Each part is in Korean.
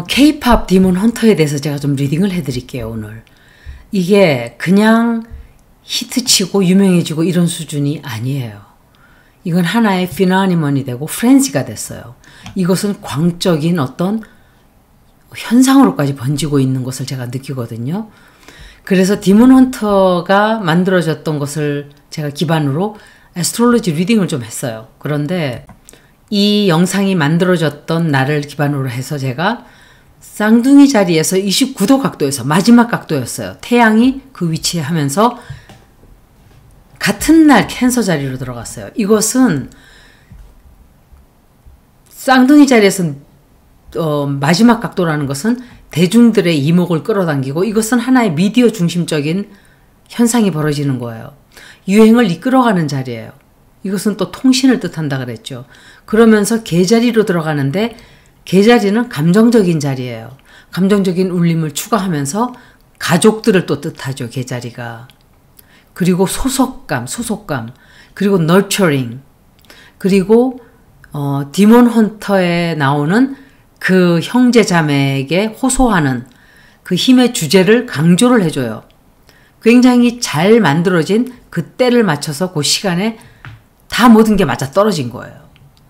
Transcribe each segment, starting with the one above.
K-팝 디몬 헌터에 대해서 제가 좀 리딩을 해드릴게요, 오늘. 이게 그냥 히트치고 유명해지고 이런 수준이 아니에요. 이건 하나의 피나니먼이 되고 프렌즈가 됐어요. 이것은 광적인 어떤 현상으로까지 번지고 있는 것을 제가 느끼거든요. 그래서 디몬 헌터가 만들어졌던 것을 제가 기반으로 애스트롤로지 리딩을 좀 했어요. 그런데 이 영상이 만들어졌던 날을 기반으로 해서 제가 쌍둥이 자리에서 29도 각도에서 마지막 각도였어요. 태양이 그 위치에 하면서 같은 날 캔서 자리로 들어갔어요. 이것은 쌍둥이 자리에서 마지막 각도라는 것은 대중들의 이목을 끌어당기고 이것은 하나의 미디어 중심적인 현상이 벌어지는 거예요. 유행을 이끌어가는 자리예요. 이것은 또 통신을 뜻한다 그랬죠. 그러면서 개자리로 들어가는데 개자리는 감정적인 자리예요. 감정적인 울림을 추가하면서 가족들을 또 뜻하죠. 개자리가. 그리고 소속감, 그리고 nurturing, 그리고 디몬 헌터에 나오는 그 형제 자매에게 호소하는 그 힘의 주제를 강조를 해줘요. 굉장히 잘 만들어진 그 때를 맞춰서 그 시간에 다 모든 게 맞아 떨어진 거예요.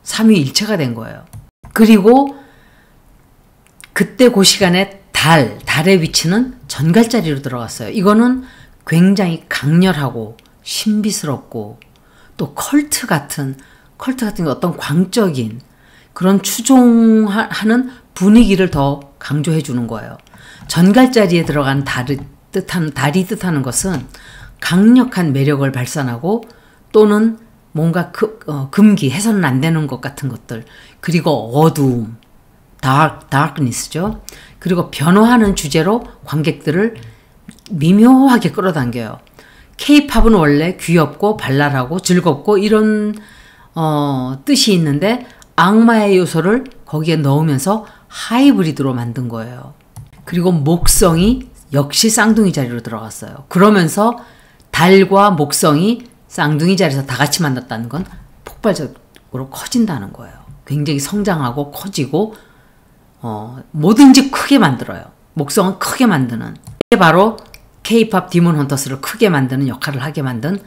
삼위일체가 된 거예요. 그리고 그때 그 시간에 달의 위치는 전갈자리로 들어갔어요. 이거는 굉장히 강렬하고 신비스럽고 또 컬트 같은 어떤 광적인 그런 추종하는 분위기를 더 강조해 주는 거예요. 전갈자리에 들어간 달이 뜻하는 것은 강력한 매력을 발산하고 또는 뭔가 금기, 해서는 안 되는 것 같은 것들, 그리고 어두움, darkness죠. 그리고 변화하는 주제로 관객들을 미묘하게 끌어당겨요. K-팝은 원래 귀엽고 발랄하고 즐겁고 이런 뜻이 있는데 악마의 요소를 거기에 넣으면서 하이브리드로 만든 거예요. 그리고 목성이 역시 쌍둥이 자리로 들어갔어요. 그러면서 달과 목성이 쌍둥이 자리에서 다 같이 만났다는 건 폭발적으로 커진다는 거예요. 굉장히 성장하고 커지고 뭐든지 크게 만들어요. 목성은 크게 만드는. 이게 바로 K-팝 디몬 헌터스를 크게 만드는 역할을 하게 만든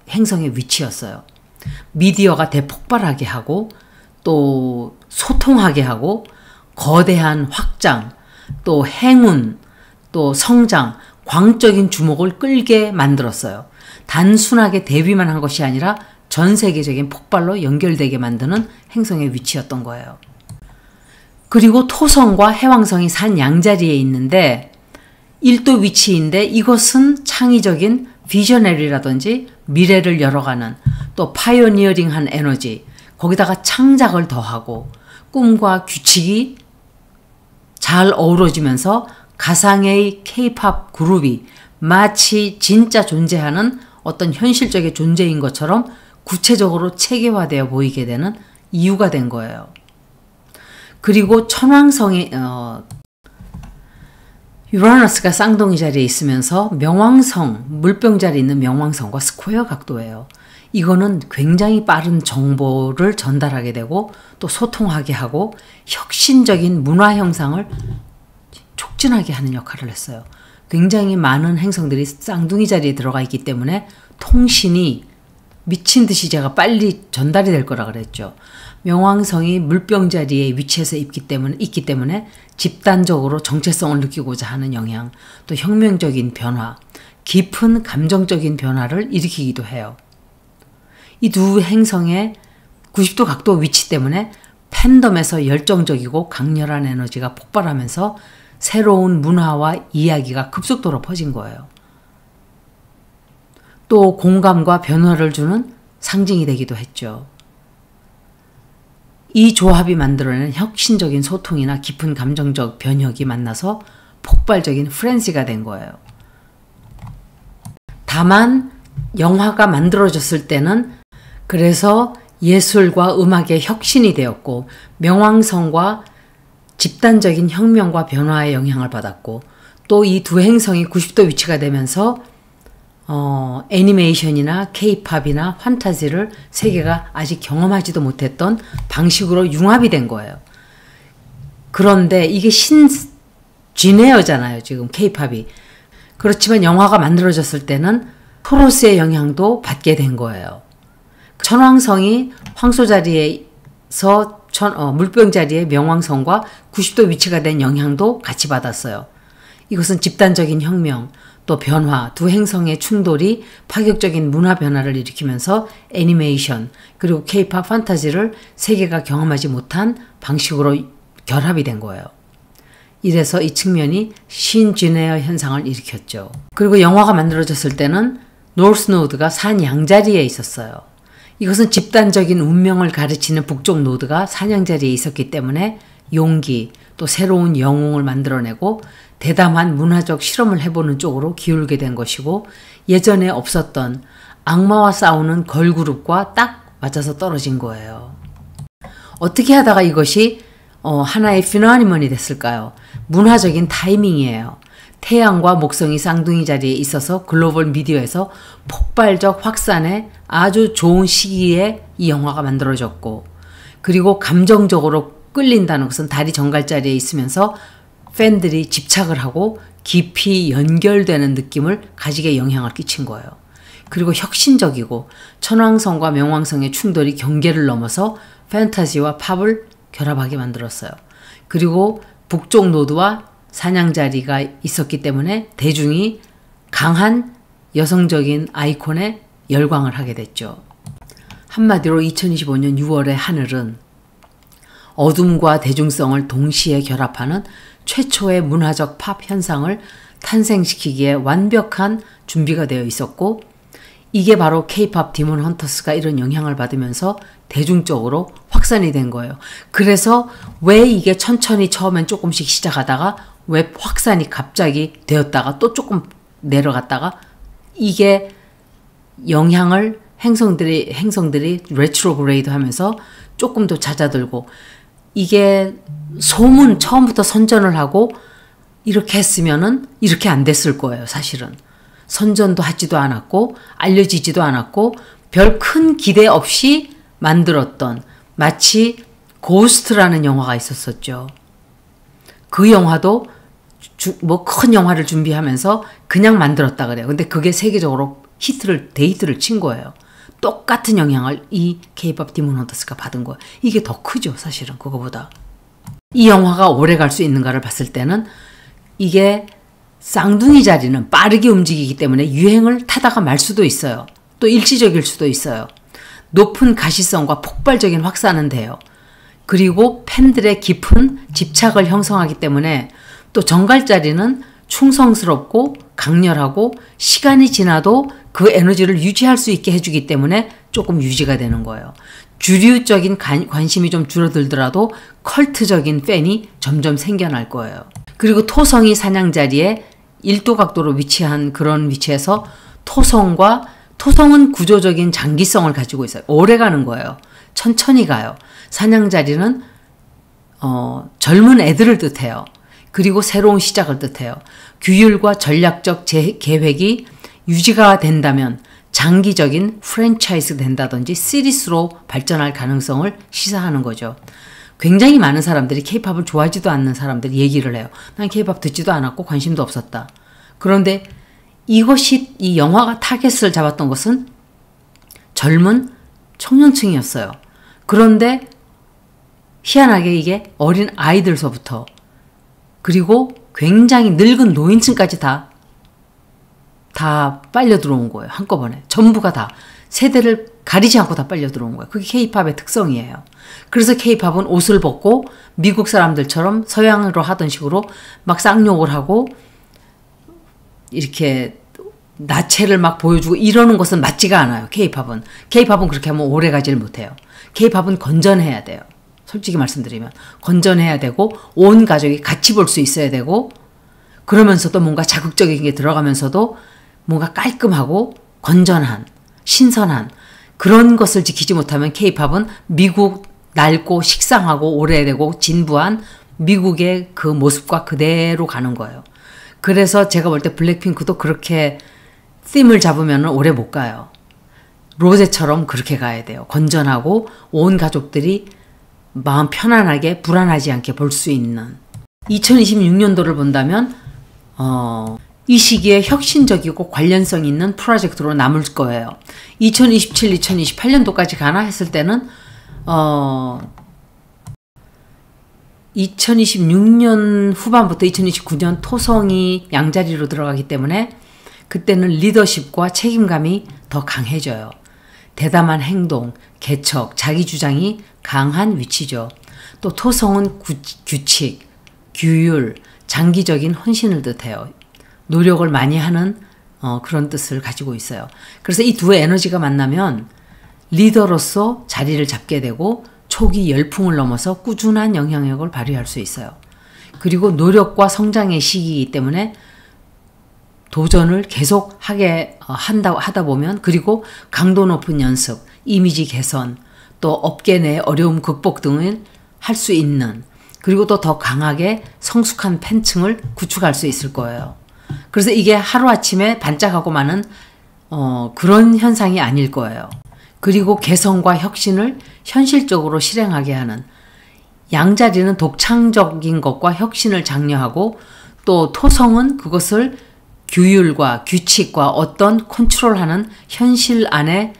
행성의 위치였어요. 미디어가 대폭발하게 하고 또 소통하게 하고 거대한 확장, 또 행운, 또 성장, 광적인 주목을 끌게 만들었어요. 단순하게 데뷔만 한 것이 아니라 전 세계적인 폭발로 연결되게 만드는 행성의 위치였던 거예요. 그리고 토성과 해왕성이 산 양자리에 있는데 1도 위치인데 이것은 창의적인 비저너리라든지 미래를 열어가는 또 파이오니어링한 에너지, 거기다가 창작을 더하고 꿈과 규칙이 잘 어우러지면서 가상의 K-팝 그룹이 마치 진짜 존재하는 어떤 현실적인 존재인 것처럼 구체적으로 체계화되어 보이게 되는 이유가 된 거예요. 그리고 천왕성이 유라너스가 쌍둥이 자리에 있으면서 명왕성, 물병 자리에 있는 명왕성과 스퀘어 각도예요. 이거는 굉장히 빠른 정보를 전달하게 되고 또 소통하게 하고 혁신적인 문화 형상을 촉진하게 하는 역할을 했어요. 굉장히 많은 행성들이 쌍둥이 자리에 들어가 있기 때문에 통신이 미친 듯이 제가 빨리 전달이 될 거라 그랬죠. 명왕성이 물병 자리에 위치해서 있기 때문에 집단적으로 정체성을 느끼고자 하는 영향, 또 혁명적인 변화, 깊은 감정적인 변화를 일으키기도 해요. 이 두 행성의 90도 각도 위치 때문에 팬덤에서 열정적이고 강렬한 에너지가 폭발하면서 새로운 문화와 이야기가 급속도로 퍼진 거예요. 또 공감과 변화를 주는 상징이 되기도 했죠. 이 조합이 만들어낸 혁신적인 소통이나 깊은 감정적 변혁이 만나서 폭발적인 프렌즈가 된 거예요. 다만 영화가 만들어졌을 때는 그래서 예술과 음악의 혁신이 되었고 명왕성과 집단적인 혁명과 변화의 영향을 받았고 또 이 두 행성이 90도 위치가 되면서 애니메이션이나 K-팝이나 판타지를 세계가 아직 경험하지도 못했던 방식으로 융합이 된 거예요. 그런데 이게 진에어잖아요. 지금 케이팝이. 그렇지만 영화가 만들어졌을 때는 토로스의 영향도 받게 된 거예요. 천왕성이 황소 자리에서 물병 자리에 명왕성과 90도 위치가 된 영향도 같이 받았어요. 이것은 집단적인 혁명, 또 변화, 두 행성의 충돌이 파격적인 문화 변화를 일으키면서 애니메이션, 그리고 케이팝 판타지를 세계가 경험하지 못한 방식으로 결합이 된 거예요. 이래서 이 측면이 신지네어 현상을 일으켰죠. 그리고 영화가 만들어졌을 때는 노스 노드가 산 양자리에 있었어요. 이것은 집단적인 운명을 가르치는 북쪽 노드가 산양자리에 있었기 때문에 용기, 또 새로운 영웅을 만들어내고 대담한 문화적 실험을 해보는 쪽으로 기울게 된 것이고, 예전에 없었던 악마와 싸우는 걸그룹과 딱 맞아서 떨어진 거예요. 어떻게 하다가 이것이 하나의 피노니먼이 됐을까요? 문화적인 타이밍이에요. 태양과 목성이 쌍둥이 자리에 있어서 글로벌 미디어에서 폭발적 확산에 아주 좋은 시기에 이 영화가 만들어졌고, 그리고 감정적으로 끌린다는 것은 달이 정갈자리에 있으면서 팬들이 집착을 하고 깊이 연결되는 느낌을 가지게 영향을 끼친 거예요. 그리고 혁신적이고 천왕성과 명왕성의 충돌이 경계를 넘어서 판타지와 팝을 결합하게 만들었어요. 그리고 북쪽 노드와 사냥자리가 있었기 때문에 대중이 강한 여성적인 아이콘에 열광을 하게 됐죠. 한마디로 2025년 6월의 하늘은 어둠과 대중성을 동시에 결합하는 최초의 문화적 팝 현상을 탄생시키기에 완벽한 준비가 되어 있었고, 이게 바로 K-팝 디몬 헌터스가 이런 영향을 받으면서 대중적으로 확산이 된 거예요. 그래서 왜 이게 천천히 처음엔 조금씩 시작하다가 왜 확산이 갑자기 되었다가 또 조금 내려갔다가, 이게 영향을 행성들이 레트로그레이드 하면서 조금 더 잦아들고, 이게 처음부터 선전을 하고 이렇게 했으면은 이렇게 안 됐을 거예요, 사실은. 선전도 하지도 않았고 알려지지도 않았고 별 큰 기대 없이 만들었던, 마치 고스트라는 영화가 있었었죠. 그 영화도 큰 영화를 준비하면서 그냥 만들었다 그래요. 근데 그게 세계적으로 데이트를 친 거예요. 똑같은 영향을 이 K-팝 디몬 헌터스가 받은 거예요. 이게 더 크죠, 사실은 그거보다. 이 영화가 오래 갈 수 있는가를 봤을 때는 이게 쌍둥이 자리는 빠르게 움직이기 때문에 유행을 타다가 말 수도 있어요. 또 일시적일 수도 있어요. 높은 가시성과 폭발적인 확산은 돼요. 그리고 팬들의 깊은 집착을 형성하기 때문에, 또 정갈자리는 충성스럽고 강렬하고 시간이 지나도 그 에너지를 유지할 수 있게 해주기 때문에 조금 유지가 되는 거예요. 주류적인 관심이 좀 줄어들더라도 컬트적인 팬이 점점 생겨날 거예요. 그리고 토성이 사냥자리에 1도 각도로 위치한 그런 위치에서 토성은 구조적인 장기성을 가지고 있어요. 오래 가는 거예요. 천천히 가요. 사냥자리는 젊은 애들을 뜻해요. 그리고 새로운 시작을 뜻해요. 규율과 전략적 계획이 유지가 된다면 장기적인 프랜차이즈 된다든지 시리즈로 발전할 가능성을 시사하는 거죠. 굉장히 많은 사람들이 K-팝을 좋아하지도 않는 사람들이 얘기를 해요. 난 K-팝 듣지도 않았고 관심도 없었다. 그런데 이 영화가 타겟을 잡았던 것은 젊은 청년층이었어요. 그런데 희한하게 이게 어린 아이들서부터 그리고 굉장히 늙은 노인층까지 다 빨려 들어온 거예요. 한꺼번에. 전부가 다. 세대를 가리지 않고 다 빨려 들어온 거예요. 그게 K-팝의 특성이에요. 그래서 K-팝은 옷을 벗고 미국 사람들처럼 서양으로 하던 식으로 막 쌍욕을 하고 이렇게 나체를 막 보여주고 이러는 것은 맞지가 않아요. K-팝은 그렇게 하면 오래 가지를 못해요. K-팝은 건전해야 돼요. 솔직히 말씀드리면 건전해야 되고 온 가족이 같이 볼 수 있어야 되고, 그러면서도 뭔가 자극적인 게 들어가면서도 뭔가 깔끔하고 건전한, 신선한 그런 것을 지키지 못하면 K-팝은 미국 낡고 식상하고 오래되고 진부한 미국의 그 모습과 그대로 가는 거예요. 그래서 제가 볼 때 블랙핑크도 그렇게 팀을 잡으면 오래 못 가요. 로제처럼 그렇게 가야 돼요. 건전하고 온 가족들이 마음 편안하게 불안하지 않게 볼 수 있는 2026년도를 본다면 이 시기에 혁신적이고 관련성 있는 프로젝트로 남을 거예요. 2027, 2028년도까지 가나 했을 때는 2026년 후반부터 2029년 토성이 양자리로 들어가기 때문에 그때는 리더십과 책임감이 더 강해져요. 대담한 행동, 개척, 자기 주장이 강한 위치죠. 또 토성은 규칙, 규율, 장기적인 헌신을 뜻해요. 노력을 많이 하는 그런 뜻을 가지고 있어요. 그래서 이 두 에너지가 만나면 리더로서 자리를 잡게 되고 초기 열풍을 넘어서 꾸준한 영향력을 발휘할 수 있어요. 그리고 노력과 성장의 시기이기 때문에 도전을 계속 하다 보면, 그리고 강도 높은 연습, 이미지 개선, 또 업계 내 어려움 극복 등을 할 수 있는, 그리고 또 더 강하게 성숙한 팬층을 구축할 수 있을 거예요. 그래서 이게 하루아침에 반짝하고 마는 그런 현상이 아닐 거예요. 그리고 개성과 혁신을 현실적으로 실행하게 하는, 양자리는 독창적인 것과 혁신을 장려하고 또 토성은 그것을 규율과 규칙과 어떤 컨트롤하는 현실 안에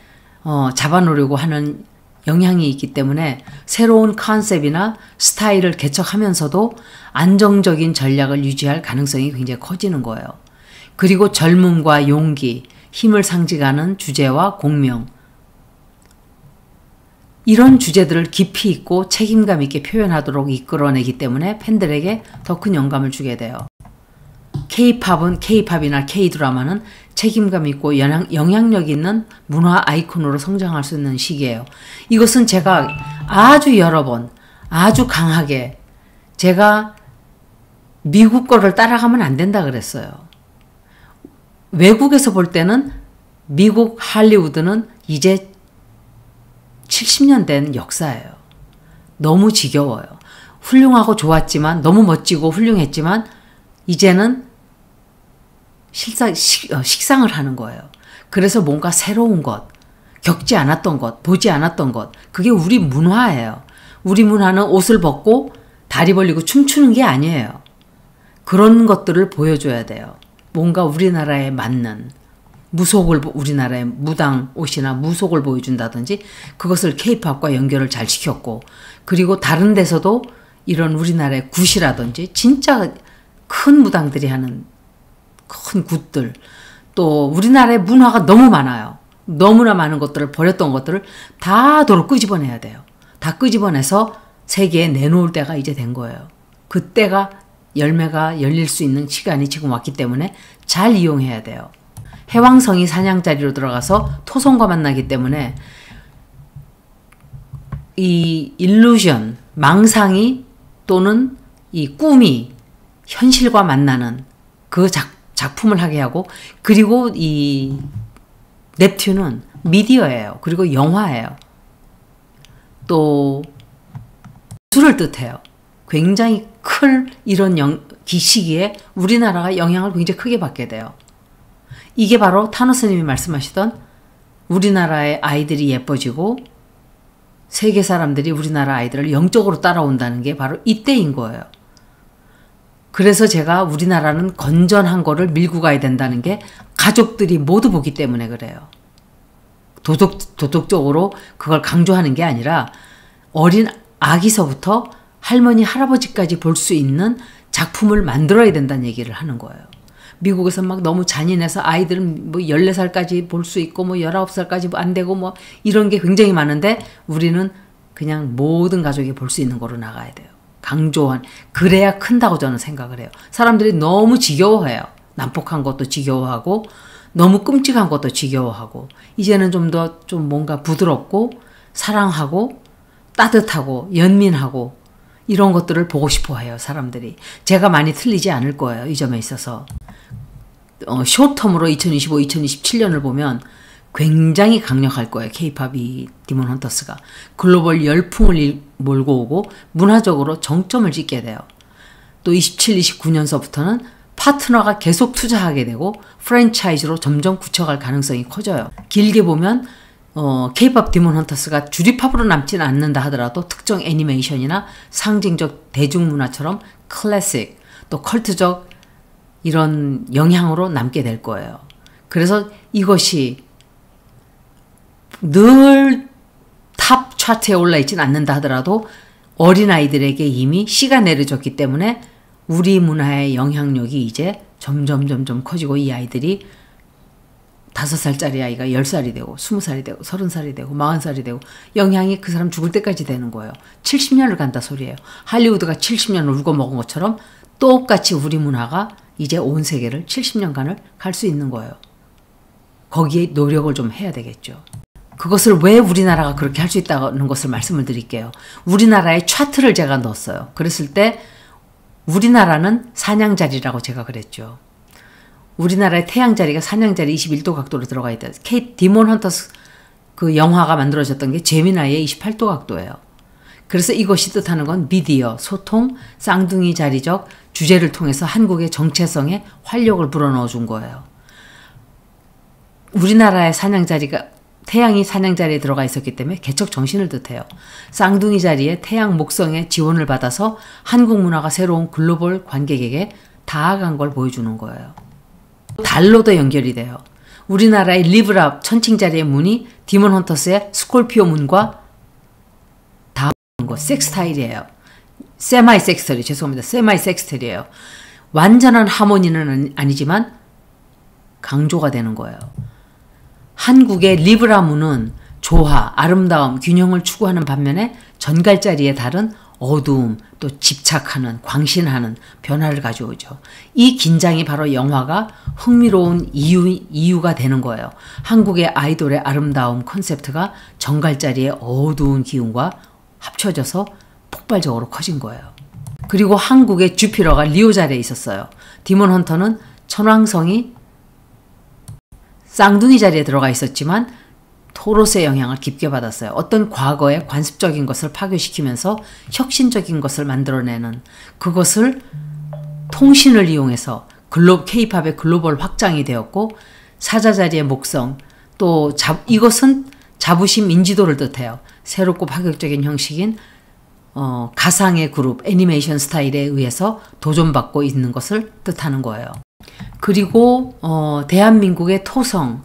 잡아놓으려고 하는 영향이 있기 때문에 새로운 컨셉이나 스타일을 개척하면서도 안정적인 전략을 유지할 가능성이 굉장히 커지는 거예요. 그리고 젊음과 용기, 힘을 상징하는 주제와 공명, 이런 주제들을 깊이 있고 책임감 있게 표현하도록 이끌어내기 때문에 팬들에게 더 큰 영감을 주게 돼요. K-팝이나 K-드라마는 책임감 있고 영향력 있는 문화 아이콘으로 성장할 수 있는 시기예요. 이것은 제가 아주 여러 번 아주 강하게 제가 미국 거를 따라가면 안 된다 그랬어요. 외국에서 볼 때는 미국 할리우드는 이제 70년 된 역사예요. 너무 지겨워요. 훌륭하고 좋았지만, 너무 멋지고 훌륭했지만 이제는 식상을 하는 거예요. 그래서 뭔가 새로운 것, 겪지 않았던 것, 보지 않았던 것, 그게 우리 문화예요. 우리 문화는 옷을 벗고 다리 벌리고 춤추는 게 아니에요. 그런 것들을 보여줘야 돼요. 뭔가 우리나라에 맞는 우리나라의 무당 옷이나 무속을 보여준다든지, 그것을 K-팝과 연결을 잘 시켰고, 그리고 다른 데서도 이런 우리나라의 굿이라든지 진짜 큰 무당들이 하는 큰 굿들, 또 우리나라의 문화가 너무 많아요. 너무나 많은 것들을, 버렸던 것들을 다 도로 끄집어내야 돼요. 다 끄집어내서 세계에 내놓을 때가 이제 된 거예요. 그때가 열매가 열릴 수 있는 시간이 지금 왔기 때문에 잘 이용해야 돼요. 해왕성이 사냥자리로 들어가서 토성과 만나기 때문에 이 일루전, 망상이 또는 이 꿈이 현실과 만나는 그 작품을 하게 하고, 그리고 이 넵튠은 미디어예요. 그리고 영화예요. 또 기술을 뜻해요. 굉장히 큰 이런 시기에 우리나라가 영향을 굉장히 크게 받게 돼요. 이게 바로 타노스님이 말씀하시던 우리나라의 아이들이 예뻐지고 세계 사람들이 우리나라 아이들을 영적으로 따라온다는 게 바로 이때인 거예요. 그래서 제가 우리나라는 건전한 거를 밀고 가야 된다는 게 가족들이 모두 보기 때문에 그래요. 도덕적으로 그걸 강조하는 게 아니라 어린 아기서부터 할머니, 할아버지까지 볼 수 있는 작품을 만들어야 된다는 얘기를 하는 거예요. 미국에서 막 너무 잔인해서 아이들은 뭐 14살까지 볼 수 있고 뭐 19살까지 안 되고 뭐 이런 게 굉장히 많은데, 우리는 그냥 모든 가족이 볼 수 있는 거로 나가야 돼요. 강조한, 그래야 큰다고 저는 생각을 해요. 사람들이 너무 지겨워해요. 난폭한 것도 지겨워하고 너무 끔찍한 것도 지겨워하고, 이제는 좀 뭔가 부드럽고 사랑하고 따뜻하고 연민하고 이런 것들을 보고 싶어 해요, 사람들이. 제가 많이 틀리지 않을 거예요, 이 점에 있어서. 쇼텀으로 2025, 2027년을 보면 굉장히 강력할 거예요. K-팝이, 디몬 헌터스가. 글로벌 열풍을 몰고 오고 문화적으로 정점을 찍게 돼요. 또 27, 29년서부터는 파트너가 계속 투자하게 되고 프랜차이즈로 점점 굳혀갈 가능성이 커져요. 길게 보면 K-pop 디몬 헌터스가 주립팝으로 남지는 않는다 하더라도 특정 애니메이션이나 상징적 대중문화처럼 클래식 또 컬트적 이런 영향으로 남게 될 거예요. 그래서 이것이 늘 탑 차트에 올라 있지는 않는다 하더라도 어린아이들에게 이미 씨가 내려졌기 때문에 우리 문화의 영향력이 이제 점점 커지고 이 아이들이 5살짜리 아이가 10살이 되고 20살이 되고 30살이 되고 40살이 되고 영향이 그 사람 죽을 때까지 되는 거예요. 70년을 간다 소리예요. 할리우드가 70년을 울고 먹은 것처럼 똑같이 우리 문화가 이제 온 세계를 70년간을 갈 수 있는 거예요. 거기에 노력을 좀 해야 되겠죠. 그것을 왜 우리나라가 그렇게 할 수 있다는 것을 말씀을 드릴게요. 우리나라의 차트를 제가 넣었어요. 그랬을 때 우리나라는 사냥자리라고 제가 그랬죠. 우리나라의 태양자리가 사냥자리 21도 각도로 들어가 있다. 디몬 헌터스 그 영화가 만들어졌던 게 제미나이의 28도 각도예요. 그래서 이것이 뜻하는 건 미디어, 소통, 쌍둥이 자리적 주제를 통해서 한국의 정체성에 활력을 불어넣어 준 거예요. 우리나라의 사냥자리가 태양이 사냥자리에 들어가 있었기 때문에 개척 정신을 뜻해요. 쌍둥이 자리에 태양 목성의 지원을 받아서 한국 문화가 새로운 글로벌 관객에게 다가간 걸 보여주는 거예요. 달로도 연결이 돼요. 우리나라의 리브라 천칭자리의 문이 디몬 헌터스의 스콜피오 문과 다 거 섹스타일이에요. 세마이 섹스터리, 죄송합니다. 세마이 섹스터리예요. 완전한 하모니는 아니지만 강조가 되는 거예요. 한국의 리브라 문은 조화, 아름다움, 균형을 추구하는 반면에 전갈자리에 다른 어두움, 또 집착하는, 광신하는 변화를 가져오죠. 이 긴장이 바로 영화가 흥미로운 이유가 되는 거예요. 한국의 아이돌의 아름다움 컨셉트가 전갈자리의 어두운 기운과 합쳐져서 폭발적으로 커진 거예요. 그리고 한국의 주피터가 리오 자리에 있었어요. 디몬 헌터는 천왕성이 쌍둥이 자리에 들어가 있었지만 토로스의 영향을 깊게 받았어요. 어떤 과거의 관습적인 것을 파괴시키면서 혁신적인 것을 만들어내는 그것을 통신을 이용해서 K-팝의 글로벌 확장이 되었고 사자자리의 목성 또 이것은 자부심 인지도를 뜻해요. 새롭고 파격적인 형식인 가상의 그룹 애니메이션 스타일에 의해서 도전받고 있는 것을 뜻하는 거예요. 그리고 대한민국의 토성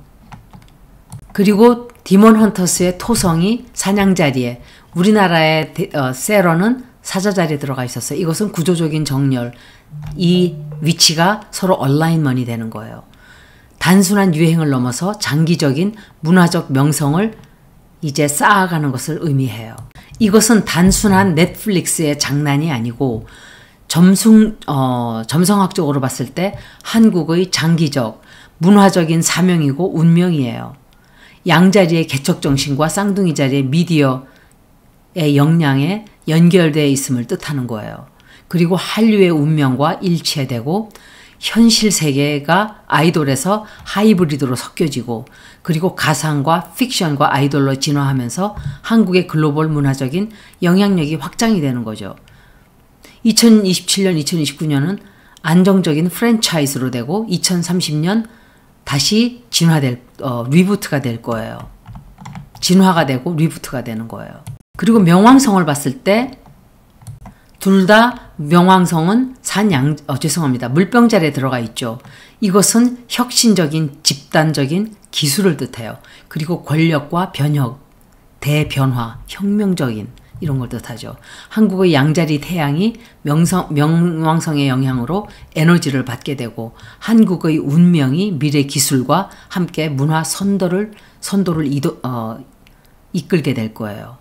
그리고 디몬 헌터스의 토성이 사냥자리에 우리나라의 세러는 사자자리에 들어가 있었어요. 이것은 구조적인 정렬 이 위치가 서로 얼라인먼이 되는 거예요. 단순한 유행을 넘어서 장기적인 문화적 명성을 이제 쌓아가는 것을 의미해요. 이것은 단순한 넷플릭스의 장난이 아니고 점성학적으로 봤을 때 한국의 장기적 문화적인 사명이고 운명이에요. 양자리의 개척정신과 쌍둥이 자리의 미디어의 역량에 연결되어 있음을 뜻하는 거예요. 그리고 한류의 운명과 일치되고 현실 세계가 아이돌에서 하이브리드로 섞여지고 그리고 가상과 픽션과 아이돌로 진화하면서 한국의 글로벌 문화적인 영향력이 확장이 되는 거죠. 2027년, 2029년은 안정적인 프랜차이즈로 되고 2030년 다시 리부트가 될 거예요. 진화가 되고 리부트가 되는 거예요. 그리고 명왕성을 봤을 때 둘 다 명왕성은 물병자리에 들어가 있죠. 이것은 혁신적인 집단적인 기술을 뜻해요. 그리고 권력과 변혁, 대변화, 혁명적인 이런 걸 뜻하죠. 한국의 양자리 태양이 명왕성의 영향으로 에너지를 받게 되고 한국의 운명이 미래 기술과 함께 문화 선도를 이끌게 될 거예요.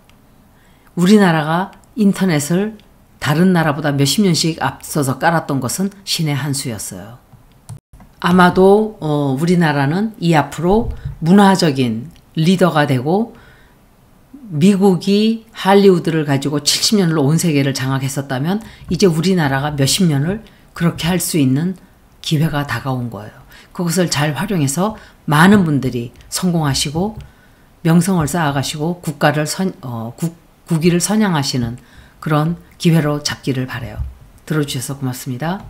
우리나라가 인터넷을 다른 나라보다 몇십 년씩 앞서서 깔았던 것은 신의 한 수였어요. 아마도 우리나라는 이 앞으로 문화적인 리더가 되고 미국이 할리우드를 가지고 70년을 온 세계를 장악했었다면 이제 우리나라가 몇십 년을 그렇게 할 수 있는 기회가 다가온 거예요. 그것을 잘 활용해서 많은 분들이 성공하시고 명성을 쌓아가시고 국위를 선양하시는 그런 기회로 잡기를 바라요. 들어주셔서 고맙습니다.